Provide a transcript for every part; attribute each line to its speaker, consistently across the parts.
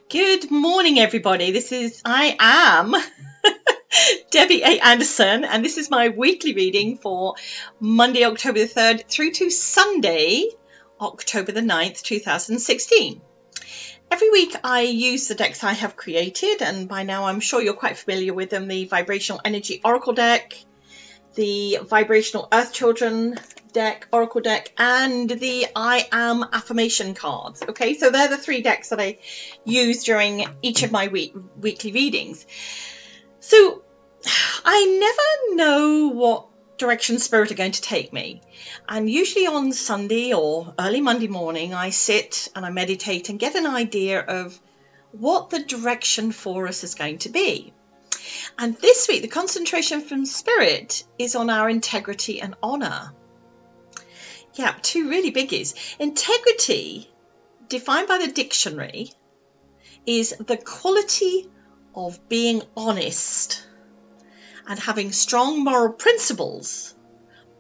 Speaker 1: Good morning, everybody. I am Debbie A. Anderson, and this is my weekly reading for Monday, October the 3rd through to Sunday, October the 9th, 2016. Every week I use the decks I have created, and by now I'm sure you're quite familiar with them. The Vibrational Energy Oracle deck, the Vibrational Earth Children deck, Oracle deck, and the I Am affirmation cards. Okay, so they're the three decks that I use during each of my weekly readings. So I never know what direction Spirit are going to take me. And usually on Sunday or early Monday morning, I sit and I meditate and get an idea of what the direction for us is going to be. And this week, the concentration from Spirit is on our integrity and honor. Yeah, two really biggies. Integrity, defined by the dictionary, is the quality of being honest and having strong moral principles,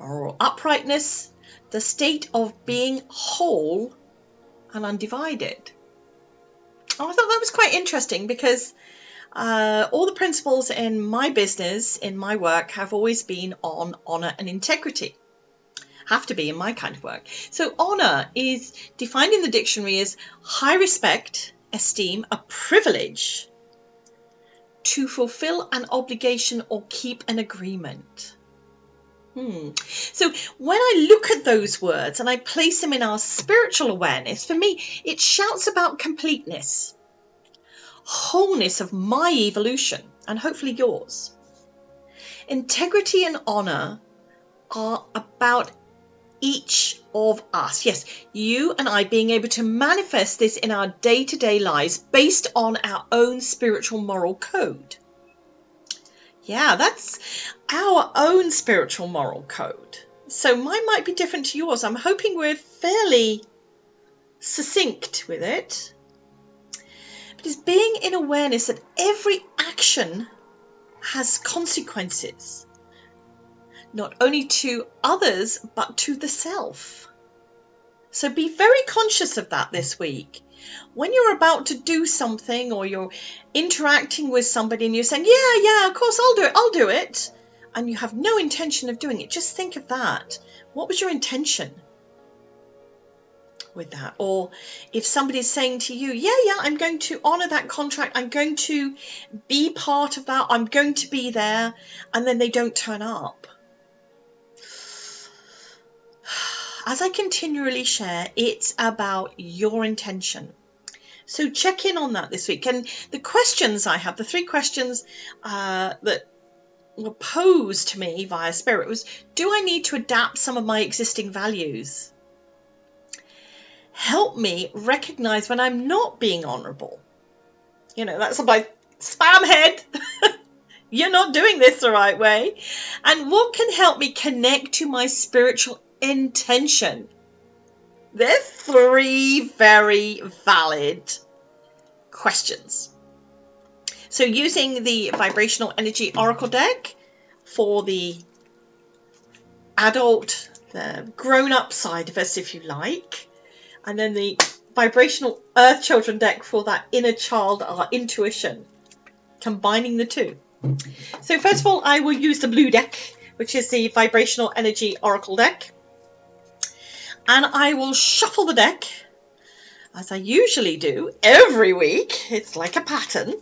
Speaker 1: moral uprightness, the state of being whole and undivided. Oh, I thought that was quite interesting because all the principles in my business, in my work, have always been on honor and integrity. Have to be in my kind of work. So honor is defined in the dictionary as high respect, esteem, a privilege to fulfill an obligation or keep an agreement. So when I look at those words and I place them in our spiritual awareness, for me, it shouts about completeness, wholeness of my evolution, and hopefully yours. Integrity and honor are about each of us. Yes, you and I being able to manifest this in our day-to-day lives based on our own spiritual moral code. Yeah, that's our own spiritual moral code. So mine might be different to yours. I'm hoping we're fairly succinct with it. But it's being in awareness that every action has consequences. Not only to others, but to the self. So be very conscious of that this week. When you're about to do something or you're interacting with somebody and you're saying, yeah, of course, I'll do it. And you have no intention of doing it. Just think of that. What was your intention with that? Or if somebody's saying to you, yeah, I'm going to honor that contract. I'm going to be part of that. I'm going to be there. And then they don't turn up. As I continually share, it's about your intention. So check in on that this week. And the questions I have, the three questions that were posed to me via Spirit was, do I need to adapt some of my existing values? Help me recognize when I'm not being honorable. You know, that's my spam head. You're not doing this the right way. And what can help me connect to my spiritual intention? They're three very valid questions. So using the Vibrational Energy Oracle deck for the adult, the grown-up side of us, if you like, and then the Vibrational Earth Children deck for that inner child, our intuition, combining the two. So first of all, I will use the blue deck, which is the Vibrational Energy Oracle deck. And I will shuffle the deck, as I usually do every week. It's like a pattern,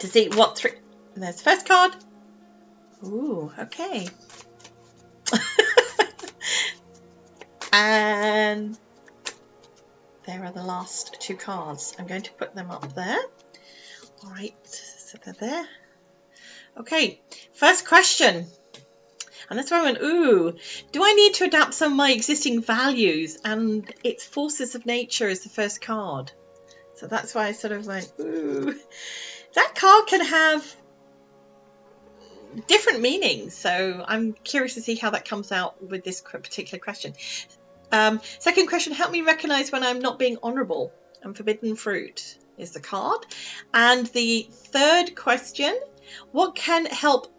Speaker 1: to see what three. There's the first card. Ooh, okay. And there are the last two cards. I'm going to put them up there. All right, so they're there. Okay, first question. And that's where I went, ooh, do I need to adapt some of my existing values? And it's Forces of Nature is the first card. So that's why I sort of went, ooh. That card can have different meanings. So I'm curious to see how that comes out with this particular question. Second question, help me recognize when I'm not being honorable. And forbidden fruit is the card. And the third question, what can help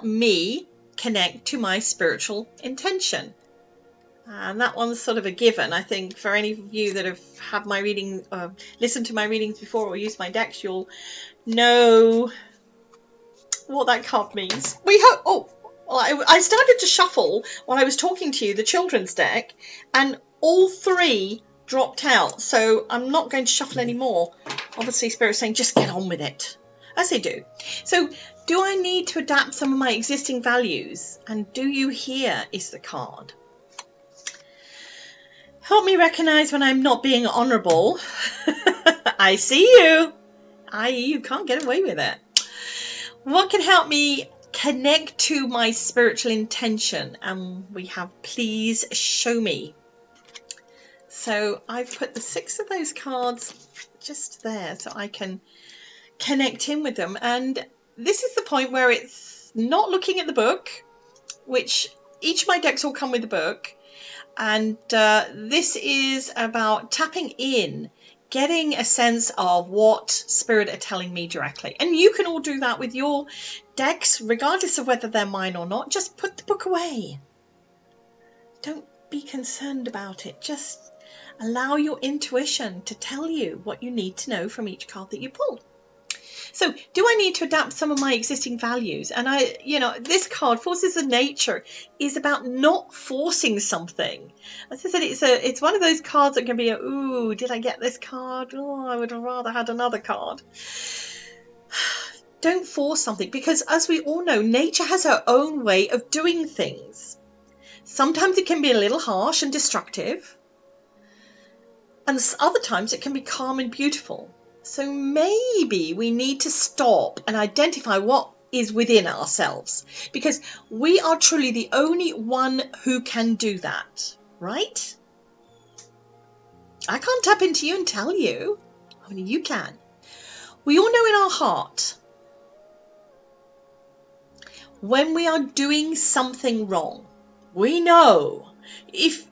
Speaker 1: me connect to my spiritual intention? And that one's sort of a given. I think for any of you that have had my reading, listened to my readings before or used my decks, you'll know what that card means. We hope. Oh, well, I started to shuffle while I was talking to you, the children's deck, and all three dropped out. So I'm not going to shuffle anymore. Obviously, Spirit's saying just get on with it, as they do. So, do I need to adapt some of my existing values? And do you hear is the card. Help me recognize when I'm not being honorable. I see you. You can't get away with it. What can help me connect to my spiritual intention? And we have please show me. So I've put the 6 of those cards just there so I can connect in with them. And this is the point where it's not looking at the book, which each of my decks will come with a book. And this is about tapping in, getting a sense of what Spirit are telling me directly. And you can all do that with your decks, regardless of whether they're mine or not. Just put the book away. Don't be concerned about it. Just allow your intuition to tell you what you need to know from each card that you pull. So, do I need to adapt some of my existing values? And this card, Forces of Nature, is about not forcing something. As I said, it's one of those cards that can be ooh, did I get this card? Oh, I would have rather had another card. Don't force something, because as we all know, nature has her own way of doing things. Sometimes it can be a little harsh and destructive, and other times it can be calm and beautiful. So maybe we need to stop and identify what is within ourselves, because we are truly the only one who can do that, right? I can't tap into you and tell you. Only you can. We all know in our heart when we are doing something wrong. We know if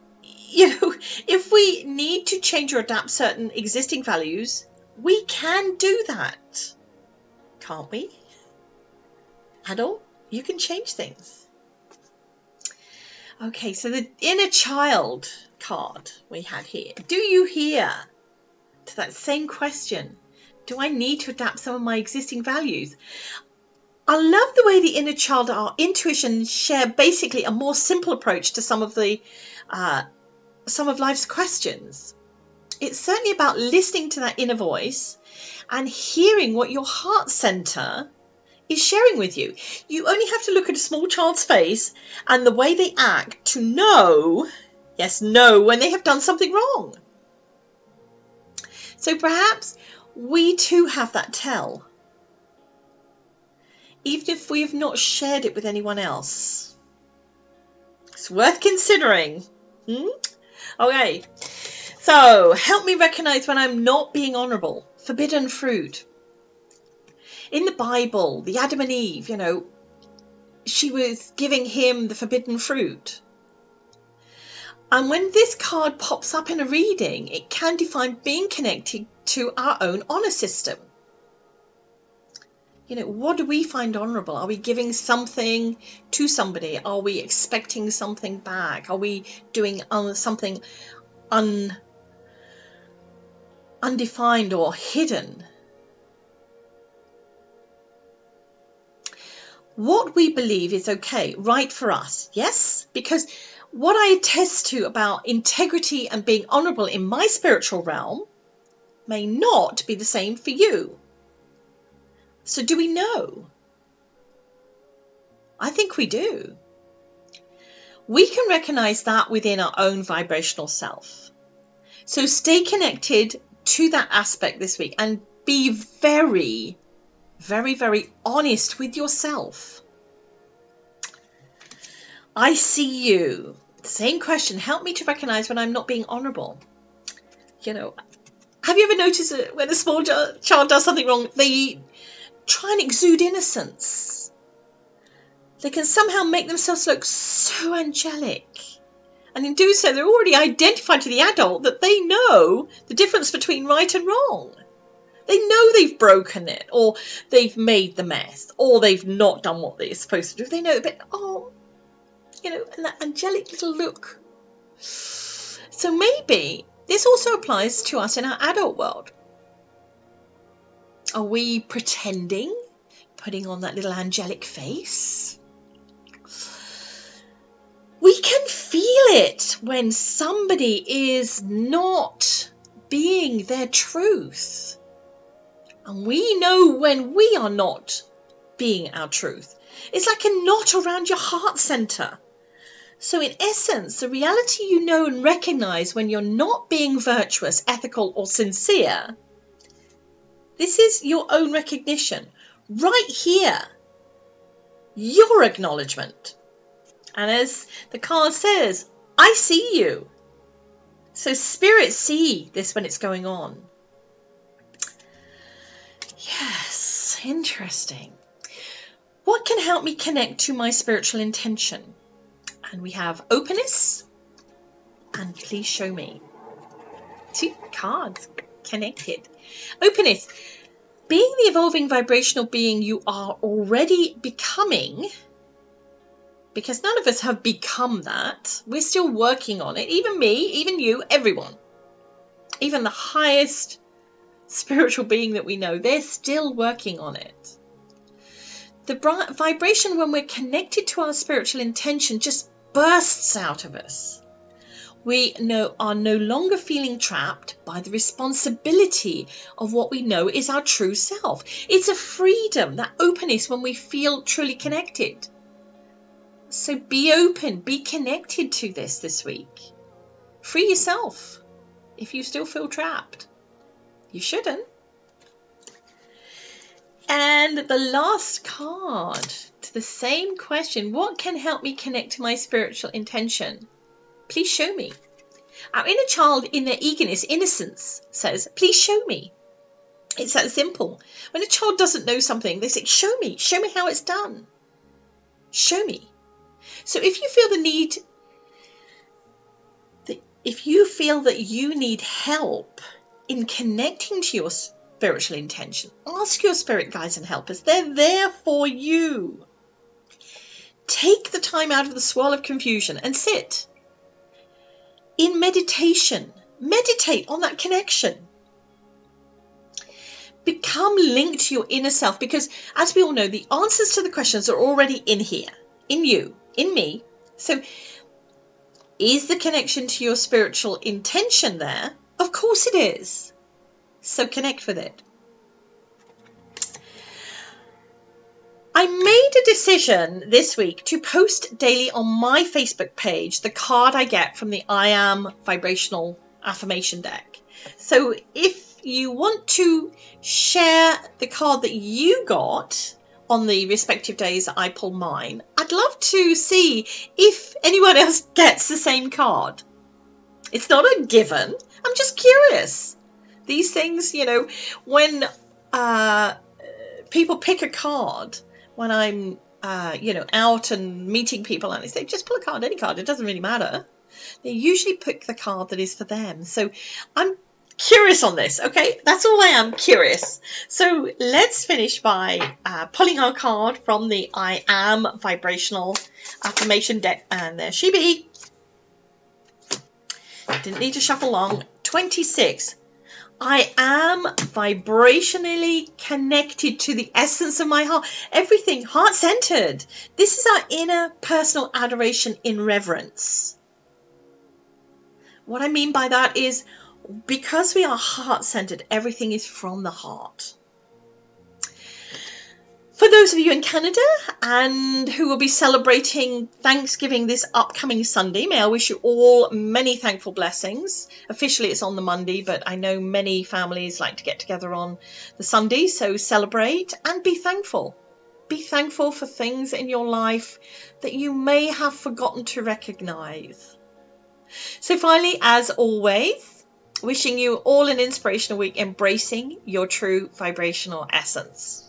Speaker 1: we need to change or adapt certain existing values, we can do that, can't we? Adult, you can change things. Okay, so the inner child card we had here. Do you hear? To that same question. Do I need to adapt some of my existing values? I love the way the inner child, our intuition, share basically a more simple approach to some of life's questions. It's certainly about listening to that inner voice and hearing what your heart center is sharing with you. You only have to look at a small child's face and the way they act to know when they have done something wrong. So perhaps we too have that tell, even if we have not shared it with anyone else. It's worth considering. Okay. So, help me recognize when I'm not being honorable. Forbidden fruit. In the Bible, the Adam and Eve, she was giving him the forbidden fruit. And when this card pops up in a reading, it can define being connected to our own honor system. What do we find honorable? Are we giving something to somebody? Are we expecting something back? Are we doing something undefined or hidden? What we believe is okay, right for us, yes? Because what I attest to about integrity and being honorable in my spiritual realm may not be the same for you. So do we know? I think we do. We can recognize that within our own vibrational self. So stay connected to that aspect this week and be very, very, very honest with yourself. I see you. Same question. Help me to recognize when I'm not being honorable. Have you ever noticed that when a small child does something wrong, they try and exude innocence? They can somehow make themselves look so angelic. And in doing so, they're already identified to the adult that they know the difference between right and wrong. They know they've broken it, or they've made the mess, or they've not done what they're supposed to do. They know, but and that angelic little look So maybe this also applies to us in our adult world. Are we pretending, putting on that little angelic face? We can feel it when somebody is not being their truth. And we know when we are not being our truth. It's like a knot around your heart center. So in essence, the reality you know and recognize when you're not being virtuous, ethical, or sincere, this is your own recognition. Right here, your acknowledgement. And as the card says, I see you. So spirits see this when it's going on. Yes, interesting. What can help me connect to my spiritual intention? And we have openness and please show me. 2 cards connected. Openness. Being the evolving vibrational being you are already becoming, because none of us have become that. We're still working on it. Even me, even you, everyone. Even the highest spiritual being that we know, they're still working on it. The vibration when we're connected to our spiritual intention just bursts out of us. We are no longer feeling trapped by the responsibility of what we know is our true self. It's a freedom, that openness when we feel truly connected. So be open, be connected to this week. Free yourself if you still feel trapped. You shouldn't. And the last card to the same question, what can help me connect to my spiritual intention? Please show me. Our inner child in their eagerness, innocence, says, please show me. It's that simple. When a child doesn't know something, they say, show me how it's done. Show me. So if you feel that you need help in connecting to your spiritual intention, ask your spirit guides and helpers. They're there for you. Take the time out of the swirl of confusion and sit in meditation. Meditate on that connection. Become linked to your inner self, because as we all know, the answers to the questions are already in here, in you, in me. So is the connection to your spiritual intention there? Of course it is. So connect with it. I made a decision this week to post daily on my Facebook page the card I get from the I Am Vibrational Affirmation deck. So if you want to share the card that you got on the respective days that I pull mine, I'd love to see if anyone else gets the same card. It's not a given. I'm just curious. These things, when people pick a card, when I'm, out and meeting people and they say, just pull a card, any card, it doesn't really matter. They usually pick the card that is for them. So I'm curious on this, okay? That's all I am, curious. So let's finish by pulling our card from the I Am Vibrational Affirmation deck. And there she be. Didn't need to shuffle long. 26. I am vibrationally connected to the essence of my heart. Everything heart-centered. This is our inner personal adoration in reverence. What I mean by that is, because we are heart-centered, everything is from the heart. For those of you in Canada and who will be celebrating Thanksgiving this upcoming Sunday, may I wish you all many thankful blessings. Officially it's on the Monday, but I know many families like to get together on the Sunday, so celebrate and be thankful. Be thankful for things in your life that you may have forgotten to recognize. So finally, as always, wishing you all an inspirational week, embracing your true vibrational essence.